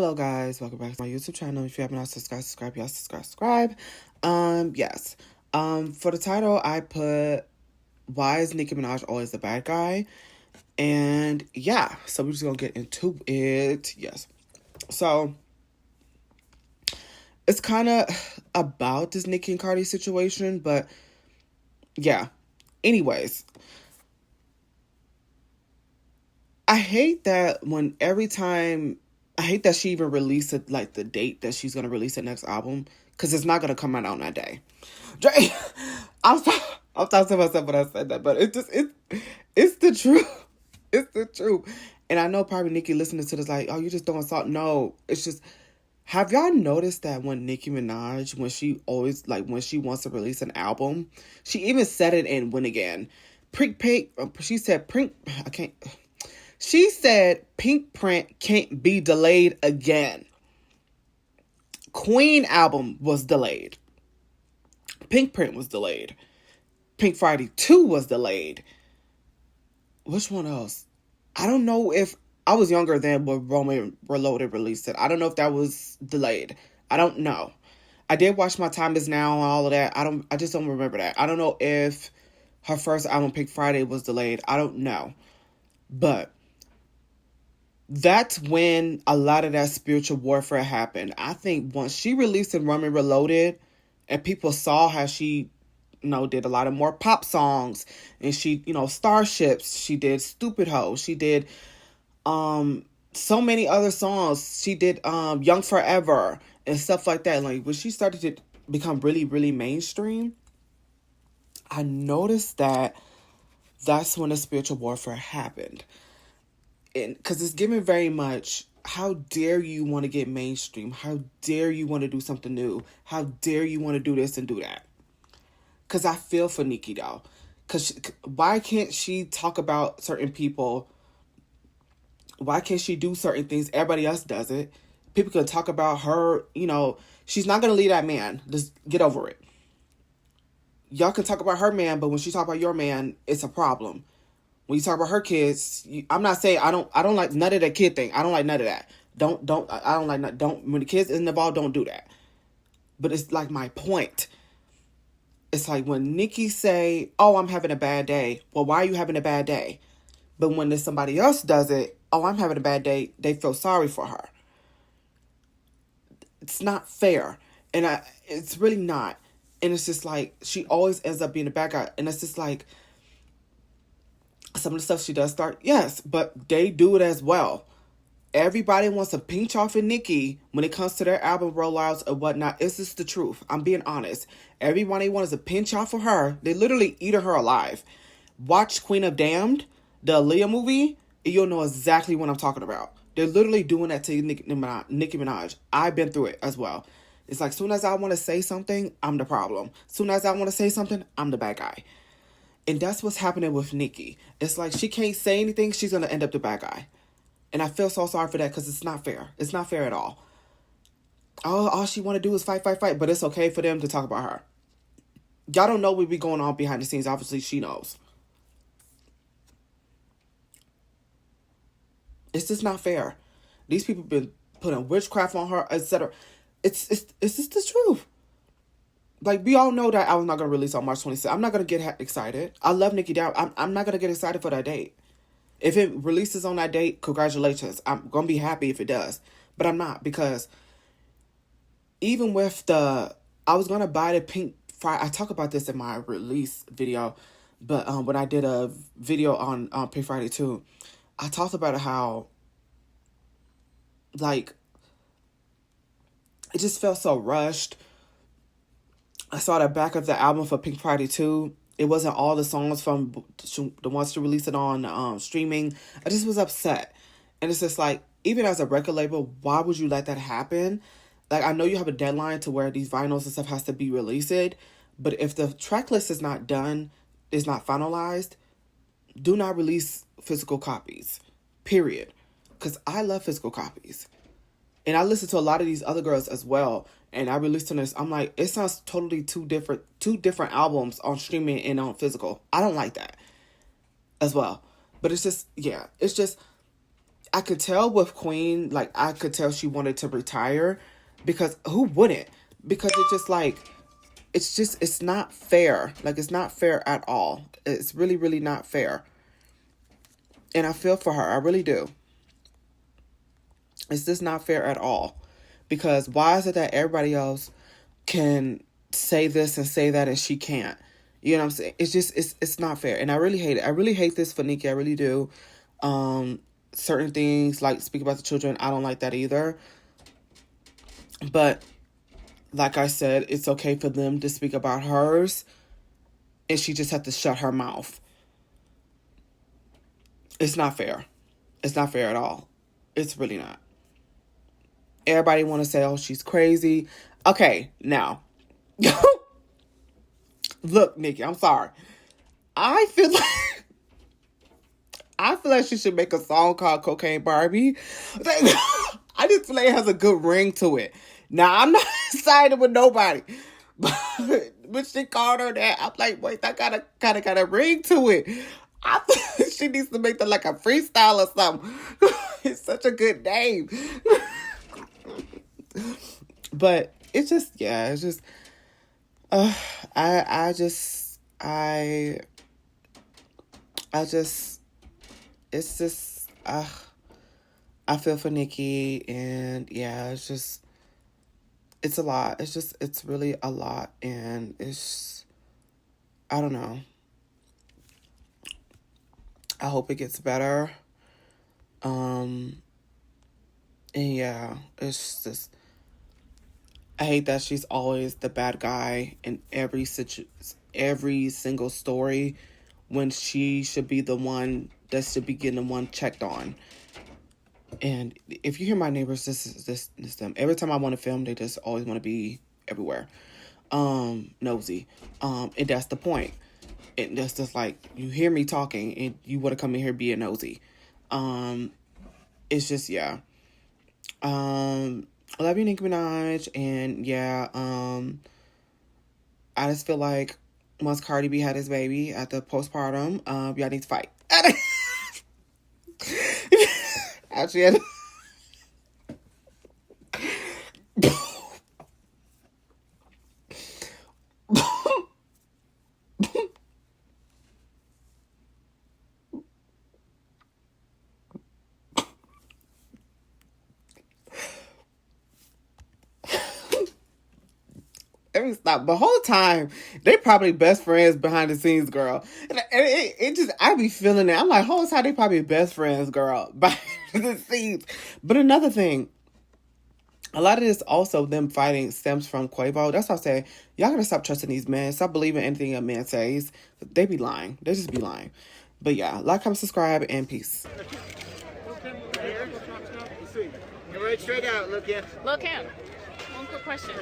Hello guys, welcome back to my YouTube channel. If you haven't subscribe, y'all subscribe. Yes. For the title I put, why is Nicki Minaj always the bad guy? And yeah, so we're just gonna get into it. Yes. So it's kind of about this Nicki and Cardi situation, but yeah. Anyways, I hate that I hate that she even released it, like the date that she's gonna release the next album, because it's not gonna come out on that day. I'm talking to myself when I said that, but it's the truth. It's the truth. And I know probably Nicki listening to this like, oh, you just throwing salt. No, it's just, have y'all noticed that when Nicki Minaj, when she wants to release an album, she even said it in Win Again. She said Pink Print can't be delayed again. Queen album was delayed. Pink Print was delayed. Pink Friday 2 was delayed. Which one else? I don't know if I was younger then when Roman Reloaded released it. I don't know if that was delayed. I don't know. I did watch My Time Is Now and all of that. I just don't remember that. I don't know if her first album, Pink Friday, was delayed. I don't know. But that's when a lot of that spiritual warfare happened. I think once she released Roman Reloaded and people saw how she, did a lot of more pop songs, and she, Starships, she did Stupid Ho, she did so many other songs. She did Young Forever and stuff like that. Like when she started to become really, really mainstream, I noticed that that's when the spiritual warfare happened. And because it's given very much, how dare you want to get mainstream? How dare you want to do something new? How dare you want to do this and do that? Because I feel for Nicki though. Because why can't she talk about certain people? Why can't she do certain things? Everybody else does it. People can talk about her, she's not going to leave that man. Just get over it. Y'all can talk about her man, but when she talk about your man, it's a problem. When you talk about her kids, I'm not saying I don't like none of that kid thing. I don't like none of that. When the kids isn't involved, don't do that. But it's like my point. It's like when Nicki say, oh, I'm having a bad day. Well, why are you having a bad day? But when there's somebody else does it, oh, I'm having a bad day, they feel sorry for her. It's not fair. And it's really not. And it's just like, she always ends up being the bad guy. And it's just like, some of the stuff she does start, yes, but they do it as well. Everybody wants to pinch off of Nicki when it comes to their album rollouts or whatnot. It's just the truth. I'm being honest. Everybody wants to pinch off of her. They literally eat her alive. Watch Queen of Damned, the Aaliyah movie, and you'll know exactly what I'm talking about. They're literally doing that to Nicki Minaj. I've been through it as well. It's like, soon as I want to say something, I'm the problem. Soon as I want to say something, I'm the bad guy. And that's what's happening with Nicki. It's like she can't say anything, she's going to end up the bad guy. And I feel so sorry for that because it's not fair. It's not fair at all. All she want to do is fight. But it's okay for them to talk about her. Y'all don't know what be going on behind the scenes. Obviously, she knows. It's just not fair. These people been putting witchcraft on her, etc. It's just the truth. Like, we all know that album's not going to release on March 26th. I'm not going to get excited. I love Nicki down. I'm not going to get excited for that date. If it releases on that date, congratulations. I'm going to be happy if it does. But I'm not, because even with I was going to buy the Pink Friday. I talk about this in my release video. But when I did a video on Pink Friday 2, I talked about how, like, it just felt so rushed. I saw the back of the album for Pink Friday 2. It wasn't all the songs from the ones to release it on streaming. I just was upset. And it's just like, even as a record label, why would you let that happen? Like, I know you have a deadline to where these vinyls and stuff has to be released. But if the track list is not done, is not finalized, do not release physical copies. Period. Because I love physical copies. And I listen to a lot of these other girls as well. And I released to this. I'm like, it sounds totally two different albums on streaming and on physical. I don't like that as well. But it's just, yeah. It's just, I could tell with Queen, like, I could tell she wanted to retire, because who wouldn't? Because it's just like, it's not fair. Like, it's not fair at all. It's really, really not fair. And I feel for her. I really do. It's just not fair at all. Because why is it that everybody else can say this and say that and she can't? You know what I'm saying? It's just, it's not fair. And I really hate it. I really hate this for Nicki. I really do. Certain things, like speak about the children, I don't like that either. But like I said, it's okay for them to speak about hers, and she just had to shut her mouth. It's not fair. It's not fair at all. It's really not. Everybody want to say, oh, she's crazy. Okay, now. Look, Nicki, I'm sorry. I feel like she should make a song called Cocaine Barbie. I just feel like it has a good ring to it. Now, I'm not siding with nobody. But she called her that. I'm like, wait, that kind of got a ring to it. I think she needs to make that like a freestyle or something. It's such a good name. But it's just, yeah, it's just, it's just, I feel for Nicki, and yeah, it's a lot. It's really a lot, and I don't know. I hope it gets better. And yeah, it's just, I hate that she's always the bad guy in every single story, when she should be the one that should be getting the one checked on. And if you hear my neighbors, this is them. Every time I want to film, they just always want to be everywhere. Nosy. And that's the point. And that's just like, you hear me talking and you want to come in here being nosy. It's just, yeah. I love you, Nicki Minaj. And yeah, I just feel like once Cardi B had his baby at the postpartum, y'all need to fight. Actually, let me stop. The whole time, they probably best friends behind the scenes, girl. And it just, I be feeling it. I'm like, whole time they probably best friends, girl, behind the scenes. But another thing, a lot of this also, them fighting, stems from Quavo. That's why I say, y'all gotta stop trusting these men. Stop believing anything a man says. They be lying. They just be lying. But yeah, like, comment, subscribe, and peace. Right straight out, look in. Look him. One quick question.